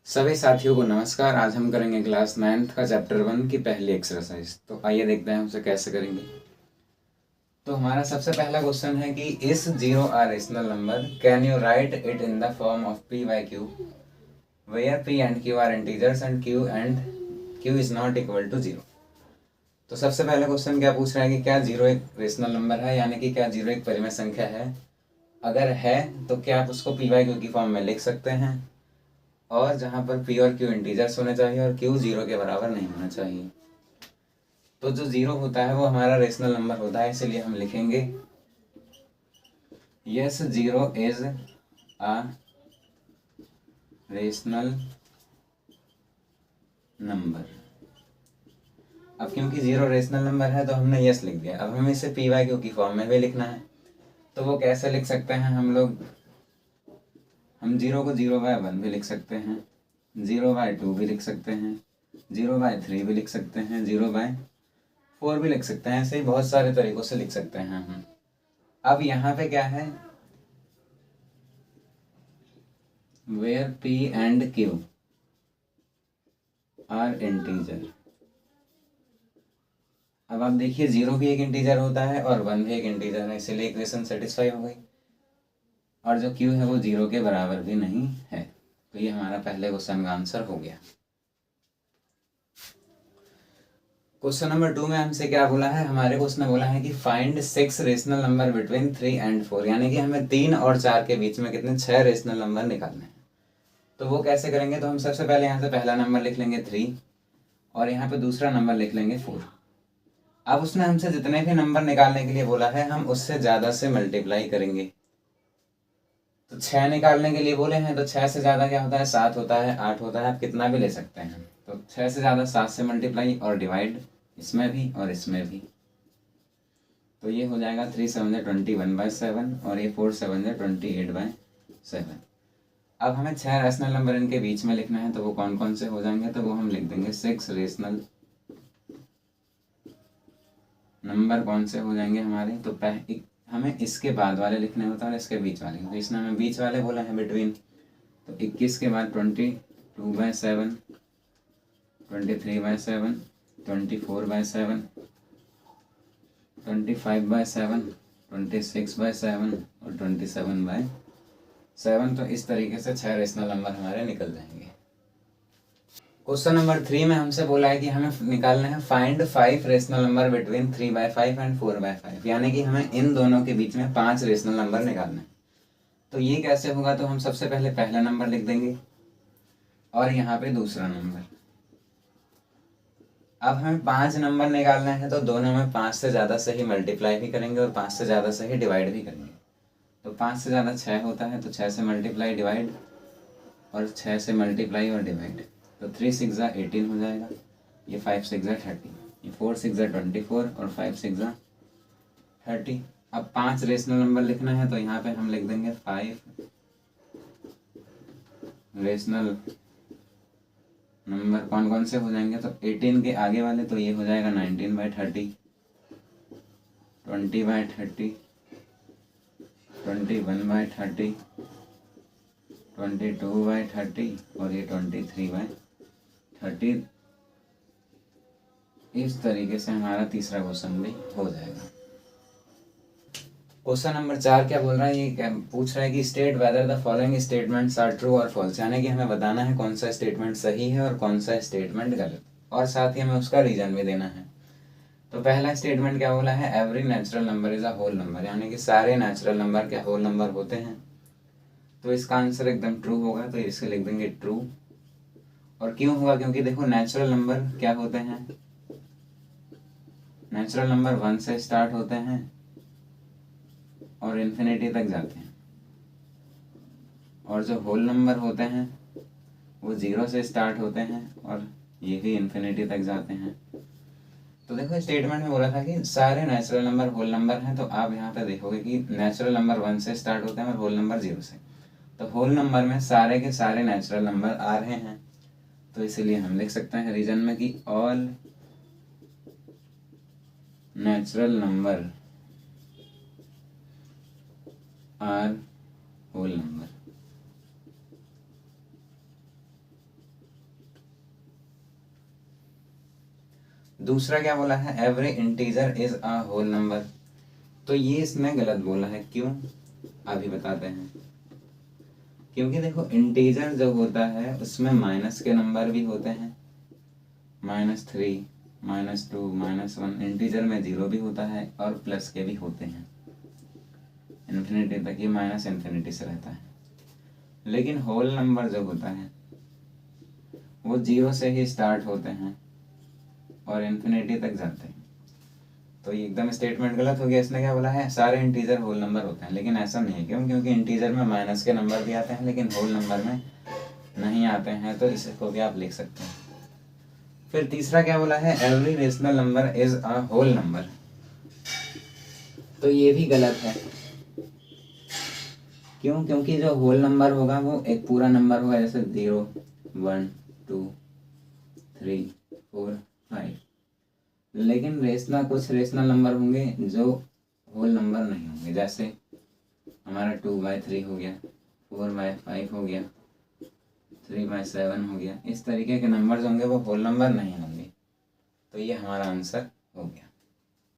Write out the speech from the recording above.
सभी साथियों को नमस्कार। आज हम करेंगे क्लास 9th का चैप्टर 1 की पहली एक्सरसाइज। तो आइए देखते हैं उसे कैसे करेंगे। तो हमारा सबसे पहला क्वेश्चन है कि is zero are rational number can you write it in the form of p by q where p and q are integers and q is not equal to zero. तो सबसे पहला क्वेश्चन क्या पूछ रहा है कि क्या जीरो एक रेशनल नंबर है, यानी कि क्या जीरो एक परिमेय संख्या है। अगर है तो क्या आप उसको p by q की फॉर्म में लिख सकते हैं, और जहाँ पर p और q इंटीजर्स होने चाहिए और q जीरो के बराबर नहीं होना चाहिए। तो जो जीरो होता है वो हमारा रेशनल नंबर होता है, इसलिए हम लिखेंगे yes zero is a rational number. अब क्योंकि जीरो रेशनल नंबर है तो हमने यस लिख दिया। अब हमें इसे पी वाई क्यू की फॉर्म में भी लिखना है। तो वो कैसे लिख सकते हैं हम लोग, हम जीरो को 0/1 भी लिख सकते हैं, 0/2 भी लिख सकते हैं, 0/3 भी लिख सकते हैं, 0/4 भी लिख सकते हैं। ऐसे ही बहुत सारे तरीकों से लिख सकते हैं हम। अब यहाँ पे क्या है, where p and q are integer. अब आप देखिए जीरो भी एक इंटीजर होता है और 1 भी एक इंटीजर है, इसलिए इक्वेशन सेटिस्फाई हो गई। और जो q है वो जीरो के बराबर भी नहीं है। तो ये हमारा पहले क्वेश्चन का आंसर हो गया। क्वेश्चन नंबर 2 में हमसे क्या बोला है, हमारे को उसने बोला है कि find 6 rational number between 3 and 4, यानी कि हमें 3 और 4 के बीच में कितने 6 रेशनल नंबर निकालने हैं। तो वो कैसे करेंगे, तो हम सबसे पहले यहाँ से पहला नंबर लिख लेंगे 3 और यहाँ पे दूसरा नंबर लिख लेंगे 4। अब उसने हमसे जितने भी नंबर निकालने के लिए बोला है हम उससे ज़्यादा से मल्टीप्लाई करेंगे। तो 6 निकालने के लिए बोले हैं तो 6 से ज़्यादा क्या होता है, 7 होता है, 8 होता है, आप कितना भी ले सकते हैं। तो 6 से ज़्यादा 7 से मल्टीप्लाई और डिवाइड इसमें भी और इसमें भी। तो ये हो जाएगा 3 7 21/7 और ये 4 7 28/7। अब हमें 6 रेशनल नंबर इनके बीच में लिखना है, तो वो कौन कौन से हो जाएंगे, तो वो हम लिख देंगे 6 रेशनल नंबर कौन से हो जाएंगे हमारे। तो हमें इसके बाद वाले लिखने होता है और इसके बीच वाले। तो इसने हमें बीच वाले बोला है बिटवीन, तो 21 के बाद 22/7, 23/7, 24/7, 25/7, 26/7 और 27/7। तो इस तरीके से 6 रेशनल नंबर हमारे निकल जाएंगे। क्वेश्चन नंबर 3 में हमसे बोला है कि हमें निकालना है find 5 rational number between 3/5 and 4/5, यानी कि हमें इन दोनों के बीच में 5 रेशनल नंबर निकालना है। तो ये कैसे होगा, तो हम सबसे पहले पहला नंबर लिख देंगे और यहाँ पे दूसरा नंबर। अब हमें 5 नंबर निकालना है तो दोनों में 5 से ज़्यादा से ही मल्टीप्लाई भी करेंगे और 5 से ज़्यादा से ही डिवाइड भी करेंगे। तो 5 से ज़्यादा 6 होता है, तो 6 से मल्टीप्लाई डिवाइड और 6 से मल्टीप्लाई और डिवाइड। तो 3 6 18 हो जाएगा, ये 5 6 30, ये 4 6 24 और 5 6 30। अब 5 रेशनल नंबर लिखना है तो यहाँ पे हम लिख देंगे 5 रेशनल नंबर कौन कौन से हो जाएंगे, तो 18 के आगे वाले, तो ये हो जाएगा 19/30, 20/30, 21/30, 22/30 और ये 23/30। इस तरीके से हमारा तीसरा क्वेश्चन भी हो जाएगा। क्वेश्चन नंबर 4 क्या बोल रहा है, ये क्या पूछ रहा है कि state whether the following statements are true और फॉल्स, यानी कि हमें बताना है कौन सा स्टेटमेंट सही है और कौन सा स्टेटमेंट गलत, और साथ ही हमें उसका रीजन भी देना है। तो पहला स्टेटमेंट क्या बोला है, every natural number is a whole number, यानी कि सारे नेचुरल नंबर क्या होल नंबर होते हैं। तो इसका आंसर एकदम ट्रू होगा, तो इसे लिख देंगे ट्रू। और क्यों हुआ, क्योंकि देखो नेचुरल नंबर क्या होते हैं, नेचुरल नंबर 1 से स्टार्ट होते हैं और इन्फिनिटी तक जाते हैं, और जो होल नंबर होते हैं वो 0 से स्टार्ट होते हैं और ये भी इन्फिनिटी तक जाते हैं। तो देखो स्टेटमेंट में बोला था कि सारे नेचुरल नंबर होल नंबर हैं, तो आप यहाँ पे देखोगे कि नेचुरल नंबर 1 से स्टार्ट होते हैं और होल नंबर 0 से। तो होल नंबर में सारे के सारे नेचुरल नंबर आ रहे हैं, तो इसीलिए हम लिख सकते हैं रीजन में कि all natural number are whole number. दूसरा क्या बोला है, every integer is a whole number. तो ये इसमें गलत बोला है, क्यों अभी बताते हैं। क्योंकि देखो इंटीजर जो होता है उसमें माइनस के नंबर भी होते हैं, -3, -2, -1। इंटीजर में 0 भी होता है और प्लस के भी होते हैं, इन्फिनिटी तक ये माइनस इन्फिनिटी से रहता है। लेकिन होल नंबर जो होता है वो 0 से ही स्टार्ट होते हैं और इन्फिनिटी तक जाते हैं। तो ये एकदम स्टेटमेंट गलत हो गया। इसने क्या बोला है, सारे इंटीजर होल नंबर होते हैं, लेकिन ऐसा नहीं है। क्यों? क्योंकि इंटीजर में माइनस के नंबर भी आते हैं लेकिन होल नंबर में नहीं आते हैं। तो इसको भी आप लिख सकते हैं। फिर तीसरा क्या बोला है, every rational number is a whole number. तो ये भी गलत है। क्यों? क्योंकि जो होल नंबर होगा वो एक पूरा नंबर होगा, जैसे 0, 1, 2, 3, 4, 5। लेकिन कुछ रेशनल नंबर होंगे जो होल नंबर नहीं होंगे, जैसे हमारा 2/3 हो गया, 4/5 हो गया, 3/7 हो गया। इस तरीके के नंबर होंगे वो होल नंबर नहीं होंगे। तो ये हमारा आंसर हो गया।